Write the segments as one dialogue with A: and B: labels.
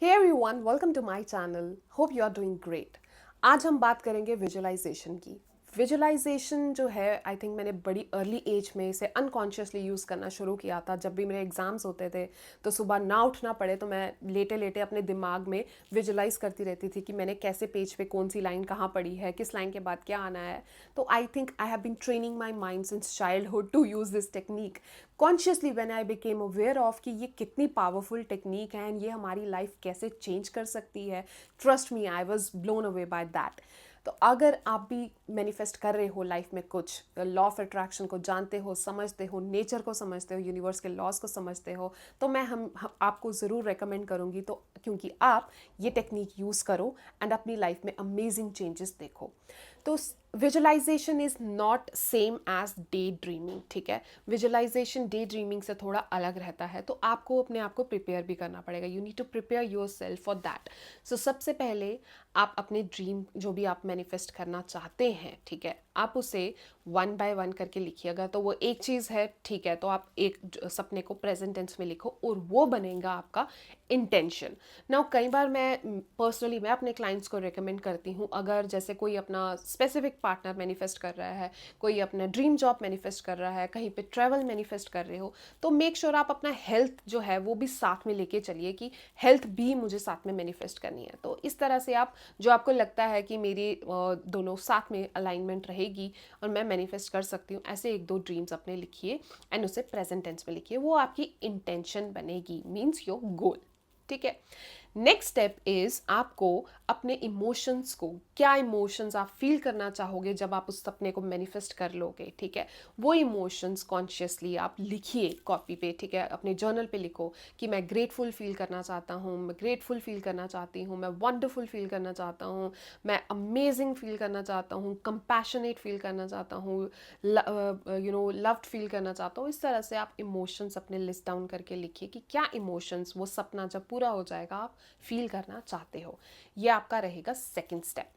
A: Hey everyone, welcome to my channel. Hope you are doing great. आज हम बात करेंगे विजुअलाइजेशन की। विजुअलाइजेशन जो है आई थिंक मैंने बड़ी अर्ली एज में इसे अनकॉन्शियसली यूज़ करना शुरू किया था। जब भी मेरे एग्ज़ाम्स होते थे तो सुबह ना उठना पड़े तो मैं लेटे लेटे अपने दिमाग में विजुअलाइज करती रहती थी कि मैंने कैसे पेज पे कौन सी लाइन कहाँ पढ़ी है, किस लाइन के बाद क्या आना है। तो I think I have been training my mind since childhood to use this technique consciously when I became aware of कि ये कितनी पावरफुल टेक्निक है एंड ये हमारी लाइफ कैसे चेंज कर सकती है। Trust me, I was blown away by that. तो अगर आप भी मैनिफेस्ट कर रहे हो लाइफ में कुछ, लॉ ऑफ अट्रैक्शन को जानते हो, समझते हो, नेचर को समझते हो, यूनिवर्स के लॉज को समझते हो, तो मैं हम आपको ज़रूर रेकमेंड करूँगी। तो क्योंकि आप ये टेक्निक यूज़ करो एंड अपनी लाइफ में अमेजिंग चेंजेस देखो। तो visualization is not same as day dreaming. ठीक है, विजुअलाइजेशन डे ड्रीमिंग से थोड़ा अलग रहता है, तो आपको अपने आप को प्रिपेयर भी करना पड़ेगा। You need to prepare yourself for that. So सबसे पहले आप अपने ड्रीम जो भी आप मैनिफेस्ट करना चाहते हैं, ठीक है, आप उसे वन बाय वन करके लिखिएगा। तो वो एक चीज़ है, ठीक है, तो आप एक सपने को प्रेजेंट टेंस में लिखो और वो बनेगा आपका इंटेंशन। नाउ कई बार मैं पर्सनली मैं अपने क्लाइंट्स को रिकमेंड करती हूँ, अगर जैसे कोई अपना स्पेसिफिक पार्टनर मैनिफेस्ट कर रहा है, कोई अपना ड्रीम जॉब मैनिफेस्ट कर रहा है, कहीं पे ट्रैवल मैनिफेस्ट कर रहे हो, तो मेक श्योर आप अपना हेल्थ जो है वो भी साथ में लेके चलिए कि हेल्थ भी मुझे साथ में मैनिफेस्ट करनी है। तो इस तरह से आप जो आपको लगता है कि मेरी दोनों साथ में अलाइनमेंट रहेगी और मैं मैनिफेस्ट कर सकती हूँ, ऐसे एक दो ड्रीम्स अपने लिखिए एंड उसे प्रेजेंट टेंस में लिखिए। वो आपकी इंटेंशन बनेगी, मीन्स योर गोल। ठीक है। नेक्स्ट स्टेप इज आपको अपने इमोशंस को, क्या इमोशंस आप फील करना चाहोगे जब आप उस सपने को मैनिफेस्ट कर लोगे, ठीक है, वो इमोशंस कॉन्शियसली आप लिखिए कॉपी पे। ठीक है, अपने जर्नल पे लिखो कि मैं ग्रेटफुल फील करना चाहता हूँ, मैं ग्रेटफुल फील करना चाहती हूँ, मैं वंडरफुल फील करना चाहता हूँ, मैं अमेजिंग फील करना चाहता हूँ, कंपैशनेट फील करना चाहता हूँ, लव्ड फील करना चाहता हूँ। इस तरह से आप इमोशंस अपने लिस्ट डाउन करके लिखिए कि क्या इमोशंस वो सपना जब पूरा हो जाएगा आप फील करना चाहते हो। ये आपका रहेगा सेकंड स्टेप।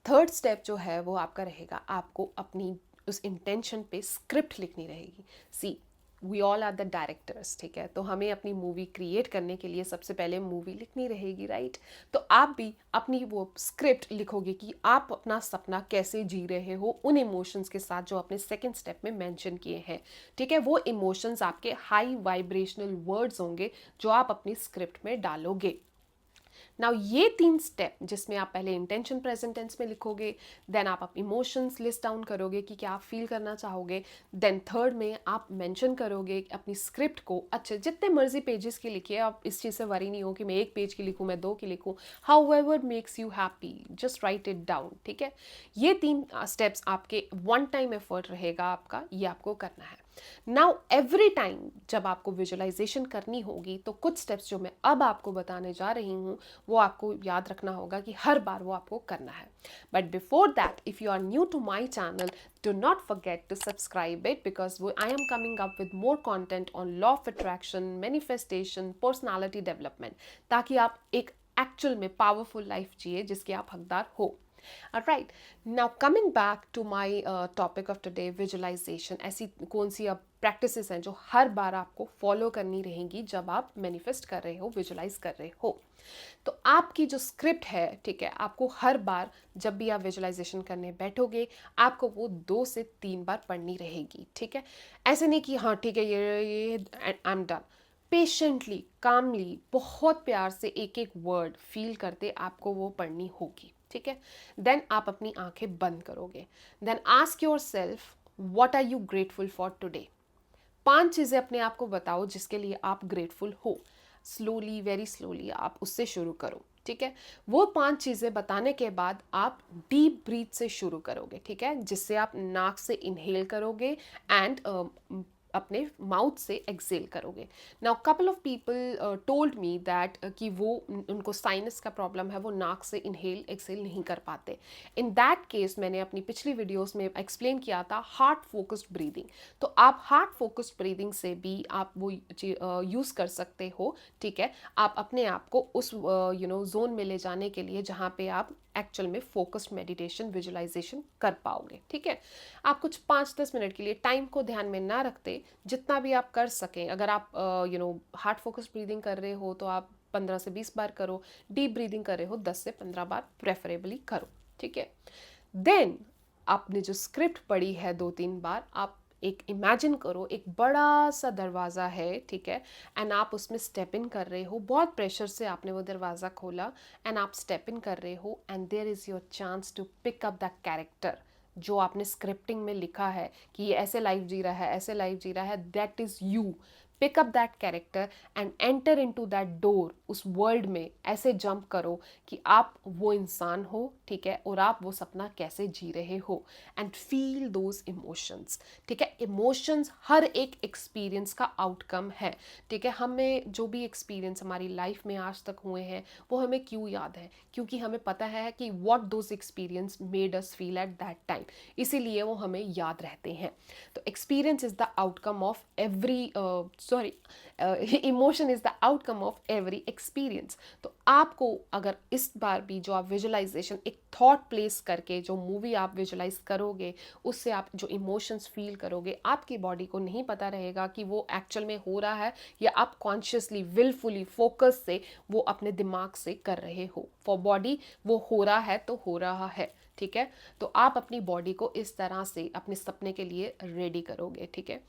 A: थर्ड स्टेप जो है वो आपका रहेगा, आपको अपनी उस इंटेंशन पे स्क्रिप्ट लिखनी रहेगी। See, we all are the directors, ठीक है, तो हमें अपनी मूवी क्रिएट करने के लिए सबसे पहले मूवी लिखनी रहेगी, राइट। तो आप भी अपनी वो स्क्रिप्ट लिखोगे कि आप अपना सपना कैसे जी रहे हो उन इमोशंस के साथ जो आपने सेकंड स्टेप में मेंशन किए हैं। ठीक है, वो इमोशंस आपके हाई वाइब्रेशनल वर्ड्स होंगे जो आप अपनी स्क्रिप्ट में डालोगे। नाउ ये तीन स्टेप जिसमें आप पहले इंटेंशन प्रेजेंट टेंस में लिखोगे, देन आप इमोशंस लिस्ट डाउन करोगे कि क्या आप फील करना चाहोगे, देन थर्ड में आप मेंशन करोगे अपनी स्क्रिप्ट को। अच्छे जितने मर्जी पेजेस की लिखिए, आप इस चीज़ से वरी नहीं हो कि मैं एक पेज की लिखूँ, मैं दो की लिखूँ, how ever makes you happy, just right it down. ठीक है, ये तीन स्टेप्स आपके वन टाइम एफर्ट रहेगा आपका, ये आपको करना है। नाउ एवरी टाइम जब आपको विजुअलाइजेशन करनी होगी तो कुछ स्टेप्स जो मैं अब आपको बताने जा रही हूँ वो आपको याद रखना होगा कि हर बार वो आपको करना है। But before that, if you are new to my channel, do not forget to subscribe it because I am coming up with more content on law of attraction, manifestation, personality development, ताकि आप एक actual में powerful life जिए जिसके आप हकदार हो। Alright, now coming back to my topic of today, visualization। ऐसी कौन सी अब प्रैक्टिसेस हैं जो हर बार आपको फॉलो करनी रहेंगी जब आप मैनिफेस्ट कर रहे हो, विजुलाइज कर रहे हो। तो आपकी जो स्क्रिप्ट है, ठीक है, आपको हर बार जब भी आप विजुलाइजेशन करने बैठोगे आपको वो 2 से 3 बार पढ़नी रहेगी। ठीक है, ऐसे नहीं कि हाँ ठीक है ये आई एम डन। पेशेंटली, कामली, बहुत प्यार से एक एक वर्ड फील करते आपको वो पढ़नी होगी। ठीक है, देन आप अपनी आंखें बंद करोगे, then ask your self what are you grateful for today. 5 चीज़ें अपने आप को बताओ जिसके लिए आप ग्रेटफुल हो। स्लोली, वेरी स्लोली आप उससे शुरू करो। ठीक है, वो 5 चीज़ें बताने के बाद आप डीप ब्रीथ से शुरू करोगे। ठीक है, जिससे आप नाक से इनहेल करोगे एंड अपने माउथ से एक्सेल करोगे। Now couple of people told me that कि वो उनको साइनस का प्रॉब्लम है, वो नाक से इनहेल एक्सेल नहीं कर पाते। इन दैट केस मैंने अपनी पिछली वीडियोस में एक्सप्लेन किया था हार्ट फोकस्ड ब्रीदिंग। तो आप हार्ट फोकस्ड ब्रीदिंग से भी आप वो यूज़ कर सकते हो। ठीक है, आप अपने आप को उस जोन में ले जाने के लिए जहाँ पे आप एक्चुअल में फोकस्ड मेडिटेशन, विजुअलाइजेशन कर पाओगे। ठीक है, आप कुछ 5-10 मिनट के लिए टाइम को ध्यान में ना रखते, जितना भी आप कर सकें, अगर आप हार्ट फोकस्ड ब्रीदिंग कर रहे हो तो आप 15 से 20 बार करो, डीप ब्रीदिंग कर रहे हो 10 से 15 बार प्रेफरेबली करो, ठीक है। देन आपने जो स्क्रिप्ट पढ़ी है 2-3 बार, आप एक इमेजिन करो एक बड़ा सा दरवाज़ा है, ठीक है, एंड आप उसमें स्टेप इन कर रहे हो, बहुत प्रेशर से आपने वो दरवाज़ा खोला एंड आप स्टेप इन कर रहे हो and there is your chance to pick up the character जो आपने स्क्रिप्टिंग में लिखा है कि ये ऐसे लाइफ जी रहा है, ऐसे लाइफ जी रहा है, that is you. Pick up that character and enter into that door, उस वर्ल्ड में ऐसे जंप करो कि आप वो इंसान हो, ठीक है, और आप वो सपना कैसे जी रहे हो एंड फील दोज इमोशंस, ठीक है। इमोशंस हर एक एक्सपीरियंस का आउटकम है, ठीक है। हमें जो भी एक्सपीरियंस हमारी लाइफ में आज तक हुए हैं वो हमें क्यों याद है, क्योंकि हमें पता है कि what those experience made us feel at that time, इसीलिए वो हमें याद रहते हैं। तो experience is the outcome of every emotion is the outcome of every experience. तो आपको अगर इस बार भी जो आप विजुअलाइजेशन एक थॉट प्लेस करके जो मूवी आप विजुअलाइज करोगे, उससे आप जो इमोशंस फील करोगे, आपकी बॉडी को नहीं पता रहेगा कि वो एक्चुअल में हो रहा है या आप कॉन्शियसली विलफुली फोकस से वो अपने दिमाग से कर रहे हो। फॉर बॉडी वो हो रहा है तो हो रहा है, ठीक है। तो आप अपनी बॉडी को इस तरह से अपने सपने के लिए रेडी करोगे, ठीक है।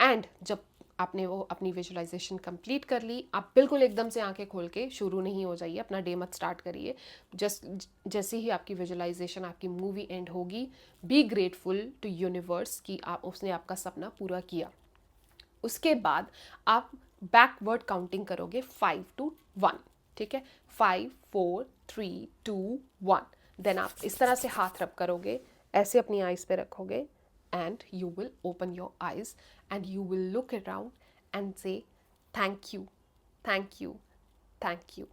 A: एंड जब आपने वो अपनी विजुअलाइजेशन कंप्लीट कर ली, आप बिल्कुल एकदम से आंखें खोल के शुरू नहीं हो जाइए, अपना डे मत स्टार्ट करिए। जैसे ही आपकी विजुअलाइजेशन, आपकी मूवी एंड होगी, बी ग्रेटफुल टू यूनिवर्स कि आप उसने आपका सपना पूरा किया। उसके बाद आप बैकवर्ड काउंटिंग करोगे 5 to 1, ठीक है। 5 4 3 2 1। देन आप इस तरह से हाथ रब करोगे, ऐसे अपनी आइज पे रखोगे and you will open your eyes and you will look around and say thank you, thank you, thank you.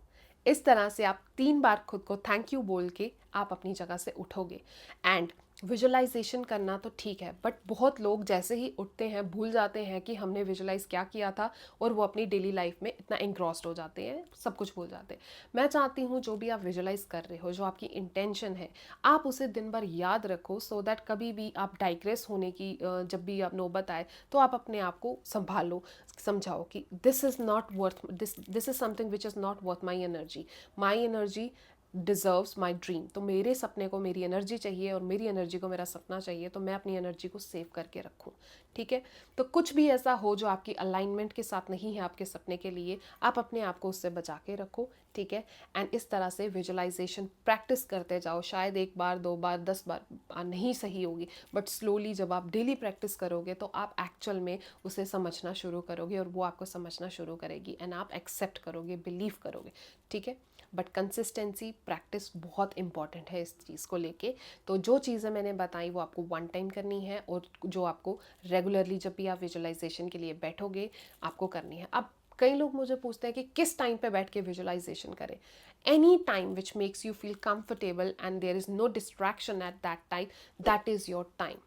A: इस तरह से आप 3 बार खुद को थैंक यू बोल के आप अपनी जगह से उठोगे। एंड विजुअलाइजेशन करना तो ठीक है, बट बहुत लोग जैसे ही उठते हैं भूल जाते हैं कि हमने विजुअलाइज क्या किया था, और वो अपनी डेली लाइफ में इतना एंग्रॉस्ड हो जाते हैं, सब कुछ भूल जाते हैं। मैं चाहती हूँ जो भी आप विजुअलाइज कर रहे हो, जो आपकी इंटेंशन है, आप उसे दिन भर याद रखो, सो दैट कभी भी आप डाइग्रेस होने की जब भी आप नौबत आए तो आप अपने आप को संभालो, समझाओ कि this is not worth, this is something which is not worth my energy deserves my dream. तो मेरे सपने को मेरी एनर्जी चाहिए और मेरी एनर्जी को मेरा सपना चाहिए, तो मैं अपनी एनर्जी को सेव करके रखूँ, ठीक है। तो कुछ भी ऐसा हो जो आपकी अलाइनमेंट के साथ नहीं है आपके सपने के लिए, आप अपने आप को उससे बचा के रखो, ठीक है। एंड इस तरह से विजुअलाइजेशन प्रैक्टिस करते जाओ। शायद 1 बार 2 बार 10 बार नहीं सही होगी, बट स्लोली जब आप डेली प्रैक्टिस करोगे तो आप एक्चुअल में उसे समझना शुरू करोगे और वो आपको समझना शुरू करेगी एंड आप एक्सेप्ट करोगे, बिलीव करोगे, ठीक है। बट कंसिस्टेंसी, प्रैक्टिस बहुत इंपॉर्टेंट है इस चीज़ को लेके। तो जो चीज़ें मैंने बताई वो आपको 1 टाइम करनी है, और जो आपको रेगुलरली जब भी आप विजुअलाइजेशन के लिए बैठोगे आपको करनी है। अब कई लोग मुझे पूछते हैं कि किस टाइम पे बैठ के विजुअलाइजेशन करें। Any time which makes you feel comfortable and there is no distraction at that time, that is your time,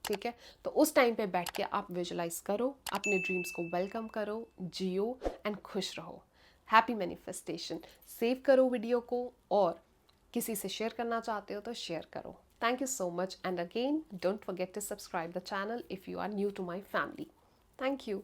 A: ठीक है। तो उस टाइम पे बैठ के आप विजुअलाइज करो, अपने ड्रीम्स को वेलकम करो, जियो एंड खुश रहो। Happy manifestation. सेव करो वीडियो को, और किसी से शेयर करना चाहते हो तो शेयर करो। Thank you so much, and again don't forget to subscribe the channel if you are new to my family. Thank you.